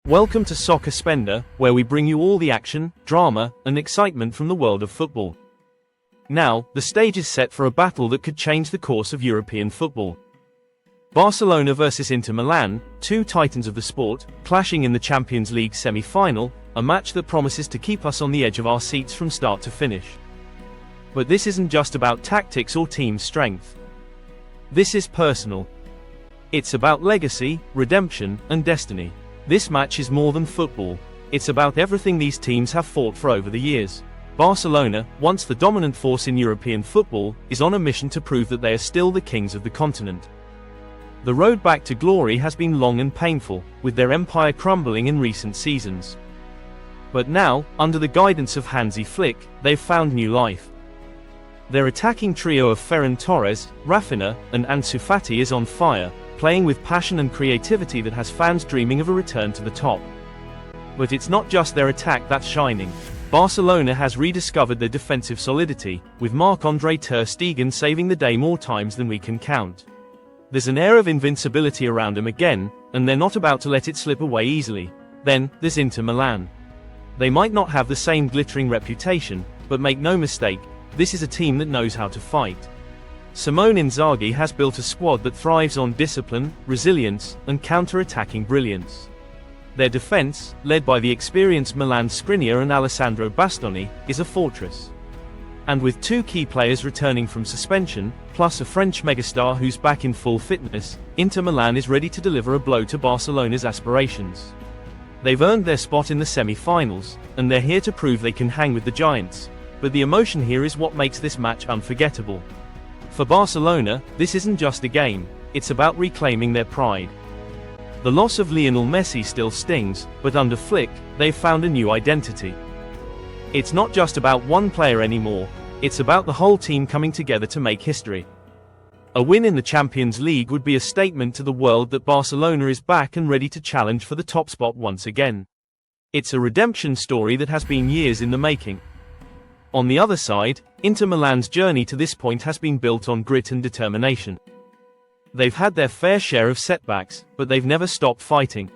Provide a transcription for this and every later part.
Welcome to Soccer Spender, where we bring you all the action, drama, and excitement from the world of football. Now, the stage is set for a battle that could change the course of European football. Barcelona versus Inter Milan, two titans of the sport, clashing in the Champions League semi-final, a match that promises to keep us on the edge of our seats from start to finish. But this isn't just about tactics or team strength. This is personal. It's about legacy, redemption, and destiny. This match is more than football. It's about everything these teams have fought for over the years. Barcelona, once the dominant force in European football, is on a mission to prove that they are still the kings of the continent. The road back to glory has been long and painful, with their empire crumbling in recent seasons. But now, under the guidance of Hansi Flick, they've found new life. Their attacking trio of Ferran Torres, Rafinha, and Ansu Fati is on fire, playing with passion and creativity that has fans dreaming of a return to the top. But it's not just their attack that's shining. Barcelona has rediscovered their defensive solidity, with Marc-Andre ter Stegen saving the day more times than we can count. There's an air of invincibility around them again, and they're not about to let it slip away easily. Then, there's Inter Milan. They might not have the same glittering reputation, but make no mistake, this is a team that knows how to fight. Simone Inzaghi has built a squad that thrives on discipline, resilience, and counter-attacking brilliance. Their defense, led by the experienced Milan Skriniar and Alessandro Bastoni, is a fortress. And with two key players returning from suspension, plus a French megastar who's back in full fitness, Inter Milan is ready to deliver a blow to Barcelona's aspirations. They've earned their spot in the semi-finals, and they're here to prove they can hang with the giants. But the emotion here is what makes this match unforgettable. For Barcelona, this isn't just a game, it's about reclaiming their pride. The loss of Lionel Messi still stings, but under Flick, they've found a new identity. It's not just about one player anymore, it's about the whole team coming together to make history. A win in the Champions League would be a statement to the world that Barcelona is back and ready to challenge for the top spot once again. It's a redemption story that has been years in the making. On the other side, Inter Milan's journey to this point has been built on grit and determination. They've had their fair share of setbacks, but they've never stopped fighting.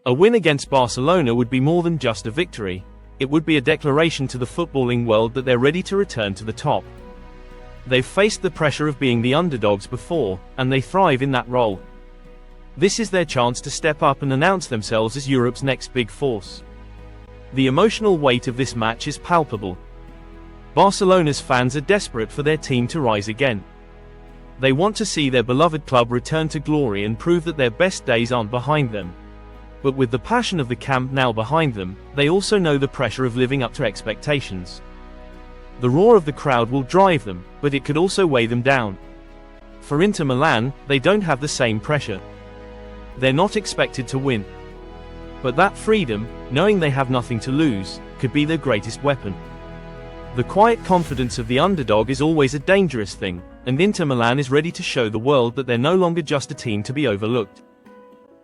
A win against Barcelona would be more than just a victory. It would be a declaration to the footballing world that they're ready to return to the top. They've faced the pressure of being the underdogs before, and they thrive in that role. This is their chance to step up and announce themselves as Europe's next big force. The emotional weight of this match is palpable. Barcelona's fans are desperate for their team to rise again. They want to see their beloved club return to glory and prove that their best days aren't behind them. But with the passion of the camp now behind them, they also know the pressure of living up to expectations. The roar of the crowd will drive them, but it could also weigh them down. For Inter Milan, they don't have the same pressure. They're not expected to win. But that freedom, knowing they have nothing to lose, could be their greatest weapon. The quiet confidence of the underdog is always a dangerous thing, and Inter Milan is ready to show the world that they're no longer just a team to be overlooked.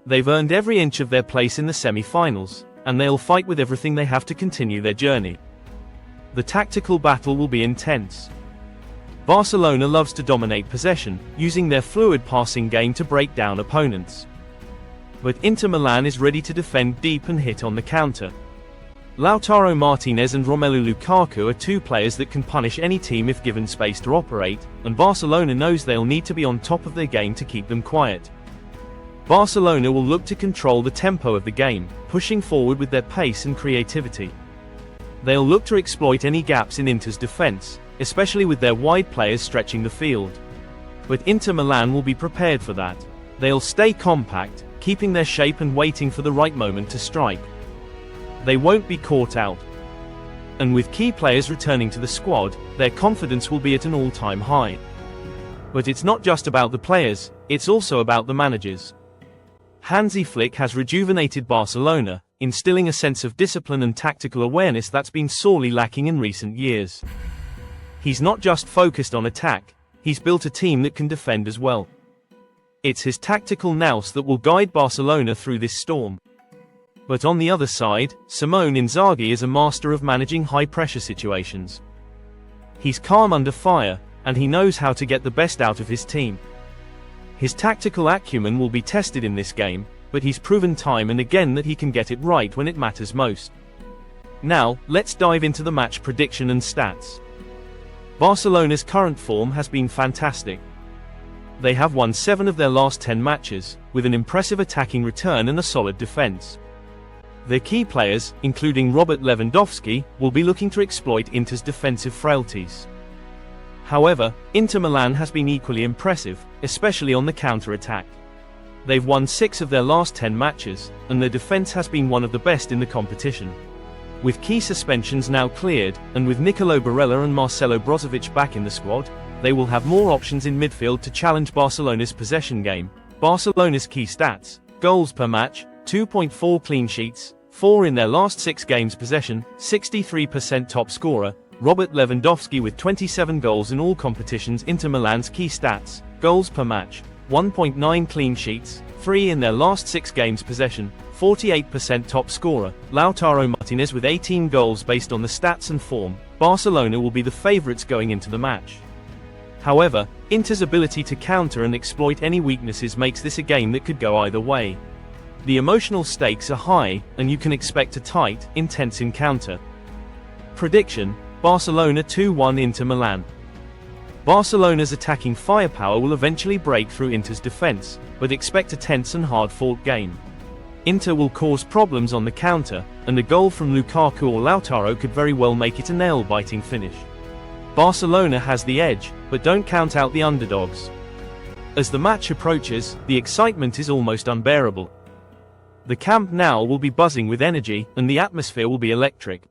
They've earned every inch of their place in the semi-finals, and they'll fight with everything they have to continue their journey. The tactical battle will be intense. Barcelona loves to dominate possession, using their fluid passing game to break down opponents. But Inter Milan is ready to defend deep and hit on the counter. Lautaro Martinez and Romelu Lukaku are two players that can punish any team if given space to operate, and Barcelona knows they'll need to be on top of their game to keep them quiet. Barcelona will look to control the tempo of the game, pushing forward with their pace and creativity. They'll look to exploit any gaps in Inter's defense, especially with their wide players stretching the field. But Inter Milan will be prepared for that. They'll stay compact, keeping their shape and waiting for the right moment to strike. They won't be caught out. And with key players returning to the squad, their confidence will be at an all-time high. But it's not just about the players, it's also about the managers. Hansi Flick has rejuvenated Barcelona, instilling a sense of discipline and tactical awareness that's been sorely lacking in recent years. He's not just focused on attack, he's built a team that can defend as well. It's his tactical nous that will guide Barcelona through this storm. But on the other side, Simone Inzaghi is a master of managing high-pressure situations. He's calm under fire, and he knows how to get the best out of his team. His tactical acumen will be tested in this game, but he's proven time and again that he can get it right when it matters most. Now, let's dive into the match prediction and stats. Barcelona's current form has been fantastic. They have won 7 of their last 10 matches, with an impressive attacking return and a solid defense. Their key players, including Robert Lewandowski, will be looking to exploit Inter's defensive frailties. However, Inter Milan has been equally impressive, especially on the counter-attack. They've won 6 of their last 10 matches, and their defense has been one of the best in the competition. With key suspensions now cleared, and with Nicolo Barella and Marcelo Brozovic back in the squad, they will have more options in midfield to challenge Barcelona's possession game. Barcelona's key stats: goals per match, 2.4 clean sheets, 4 in their last 6 games possession, 63% top scorer, Robert Lewandowski with 27 goals in all competitions. Inter Milan's key stats: goals per match, 1.9 clean sheets, 3 in their last 6 games possession, 48% top scorer, Lautaro Martinez with 18 goals. Based on the stats and form, Barcelona will be the favourites going into the match. However, Inter's ability to counter and exploit any weaknesses makes this a game that could go either way. The emotional stakes are high, and you can expect a tight, intense encounter. Prediction: Barcelona 2-1 Inter Milan. Barcelona's attacking firepower will eventually break through Inter's defense, but expect a tense and hard-fought game. Inter will cause problems on the counter, and a goal from Lukaku or Lautaro could very well make it a nail-biting finish. Barcelona has the edge, but don't count out the underdogs. As the match approaches, the excitement is almost unbearable. The Camp Nou will be buzzing with energy, and the atmosphere will be electric.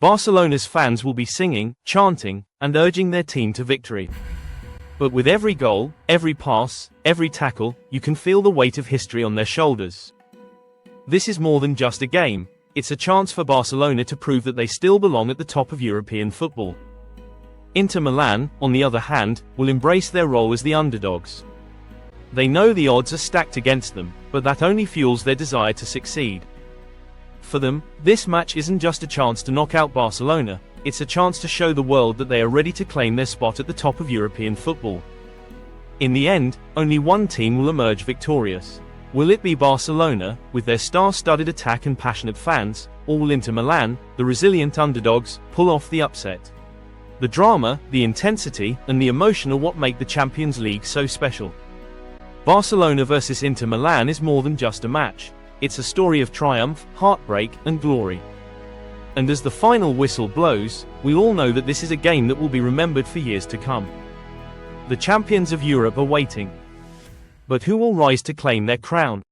Barcelona's fans will be singing, chanting, and urging their team to victory. But with every goal, every pass, every tackle, you can feel the weight of history on their shoulders. This is more than just a game, it's a chance for Barcelona to prove that they still belong at the top of European football. Inter Milan, on the other hand, will embrace their role as the underdogs. They know the odds are stacked against them, but that only fuels their desire to succeed. For them, this match isn't just a chance to knock out Barcelona, it's a chance to show the world that they are ready to claim their spot at the top of European football. In the end, only one team will emerge victorious. Will it be Barcelona, with their star-studded attack and passionate fans, or will Inter Milan, the resilient underdogs, pull off the upset? The drama, the intensity, and the emotion are what make the Champions League so special. Barcelona versus Inter Milan is more than just a match. It's a story of triumph, heartbreak, and glory. And as the final whistle blows, we all know that this is a game that will be remembered for years to come. The champions of Europe are waiting. But who will rise to claim their crown?